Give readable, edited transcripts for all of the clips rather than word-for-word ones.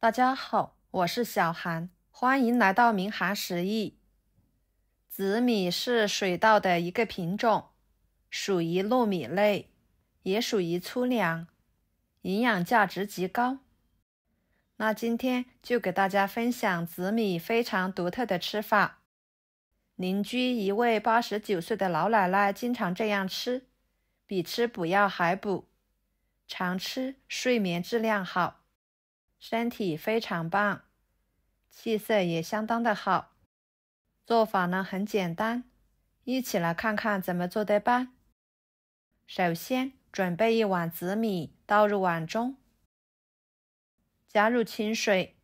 大家好，我是小韩，欢迎来到明涵食艺。紫米是水稻的一个品种，属于糯米类，也属于粗粮，营养价值极高。那今天就给大家分享紫米非常独特的吃法。邻居一位89岁的老奶奶经常这样吃，比吃补药还补，常吃睡眠质量好，身体非常棒，气色也相当的好。做法呢很简单，一起来看看怎么做的吧。首先准备一碗紫米，倒入碗中，加入清水，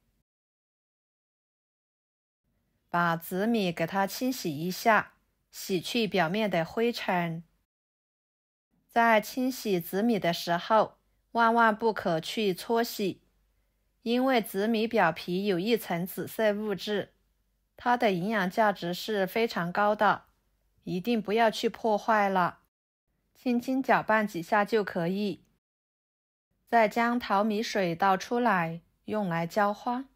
把紫米给它清洗一下，洗去表面的灰尘。在清洗紫米的时候，万万不可去搓洗，因为紫米表皮有一层紫色物质，它的营养价值是非常高的，一定不要去破坏了。轻轻搅拌几下就可以。再将淘米水倒出来，用来浇花。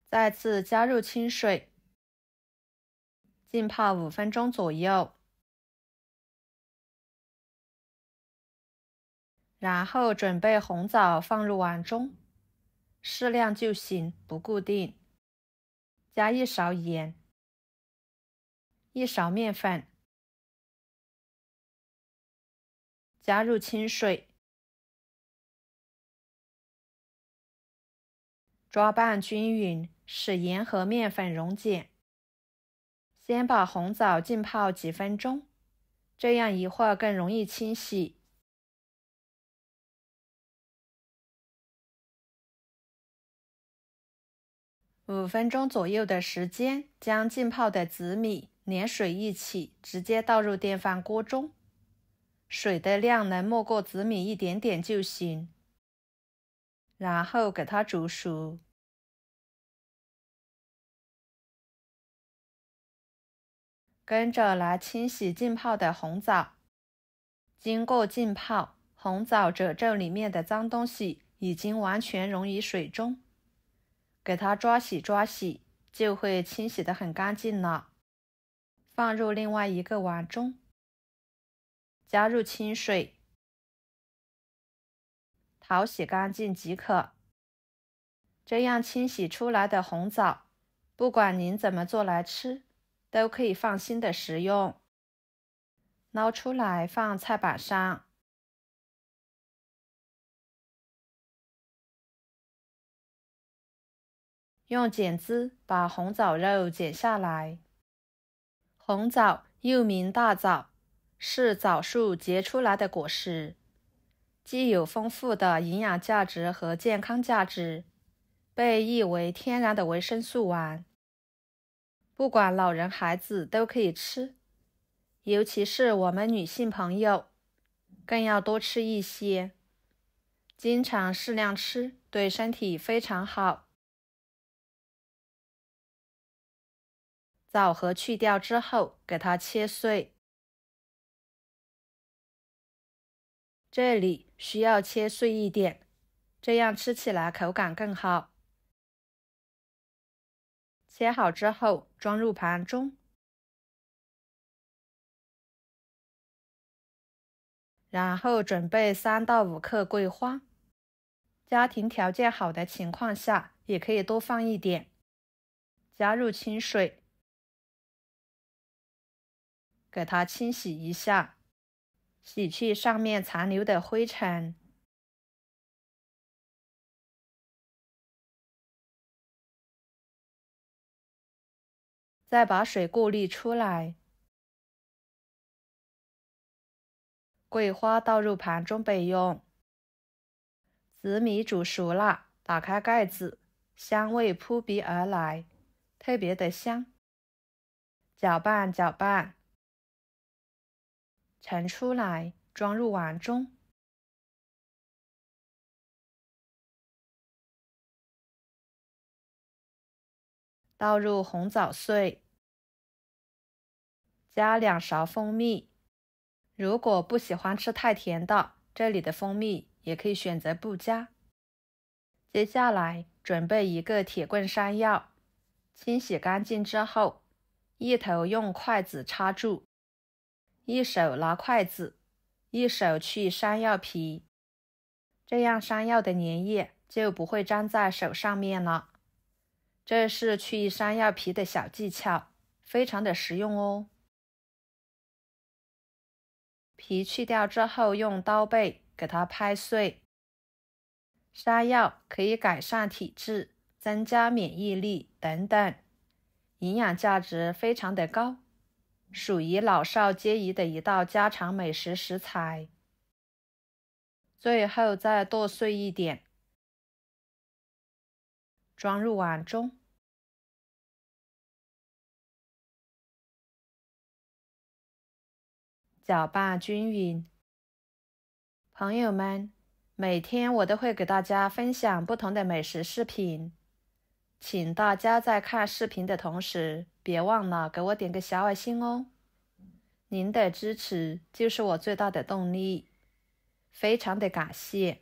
再次加入清水，浸泡5分钟左右。然后准备红枣放入碗中，适量就行，不固定。加1勺盐，1勺面粉，加入清水，抓拌均匀，使盐和面粉溶解。先把红枣浸泡几分钟，这样一会儿更容易清洗。5分钟左右的时间，将浸泡的紫米连水一起直接倒入电饭锅中，水的量能没过紫米一点点就行，然后给它煮熟。跟着来清洗浸泡的红枣，经过浸泡，红枣褶皱里面的脏东西已经完全溶于水中，给它抓洗抓洗，就会清洗得很干净了。放入另外一个碗中，加入清水，淘洗干净即可。这样清洗出来的红枣，不管您怎么做来吃，都可以放心的食用。捞出来放菜板上。用剪子把红枣肉剪下来。红枣又名大枣，是枣树结出来的果实，既有丰富的营养价值和健康价值，被誉为天然的维生素丸。不管老人孩子都可以吃，尤其是我们女性朋友，更要多吃一些。经常适量吃，对身体非常好。枣核去掉之后，给它切碎。这里需要切碎一点，这样吃起来口感更好。切好之后，装入盘中，然后准备3到5克桂花。家庭条件好的情况下，也可以多放一点。加入清水，给它清洗一下，洗去上面残留的灰尘。再把水过滤出来。桂花倒入盘中备用。紫米煮熟了，打开盖子，香味扑鼻而来，特别的香。搅拌搅拌，盛出来，装入碗中。倒入红枣碎，加2勺蜂蜜。如果不喜欢吃太甜的，这里的蜂蜜也可以选择不加。接下来准备一个铁棍山药，清洗干净之后，一头用筷子插住，一手拿筷子，一手去山药皮，这样山药的粘液就不会粘在手上面了。这是去山药皮的小技巧，非常的实用哦。皮去掉之后，用刀背给它拍碎。山药可以改善体质，增加免疫力等等，营养价值非常的高，属于老少皆宜的一道家常美食食材。最后再剁碎一点，装入碗中。搅拌均匀。朋友们，每天我都会给大家分享不同的美食视频，请大家在看视频的同时，别忘了给我点个小爱心哦。您的支持就是我最大的动力，非常的感谢。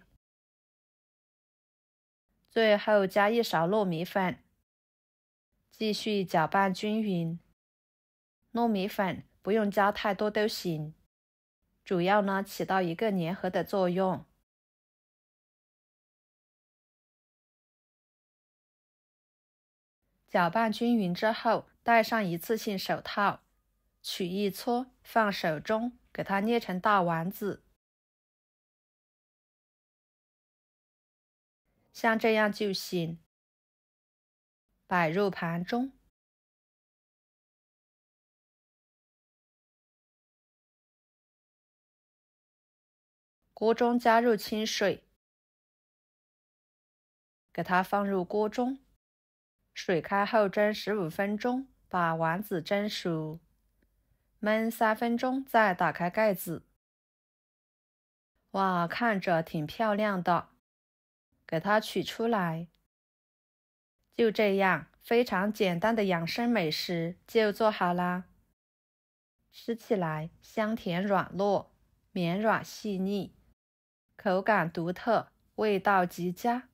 最后加一勺糯米粉，继续搅拌均匀。糯米粉不用加太多都行，主要呢起到一个粘合的作用。搅拌均匀之后，戴上一次性手套，取一撮放手中，给它捏成大丸子，像这样就行。摆入盘中。锅中加入清水，给它放入锅中，水开后蒸15分钟，把丸子蒸熟，焖3分钟再打开盖子。哇，看着挺漂亮的，给它取出来。就这样，非常简单的养生美食就做好啦。吃起来香甜软糯，绵软细腻，口感独特，味道极佳。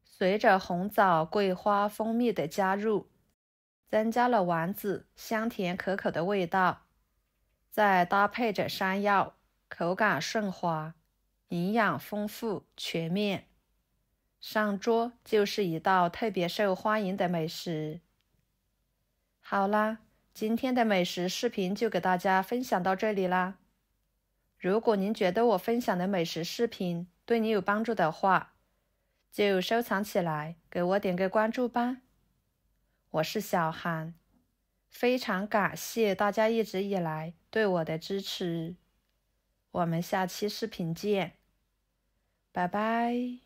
随着红枣、桂花、蜂蜜的加入，增加了丸子香甜可口的味道，再搭配着山药，口感顺滑，营养丰富全面，上桌就是一道特别受欢迎的美食。好啦，今天的美食视频就给大家分享到这里啦。如果您觉得我分享的美食视频对你有帮助的话，就收藏起来，给我点个关注吧。我是小韩，非常感谢大家一直以来对我的支持。我们下期视频见，拜拜。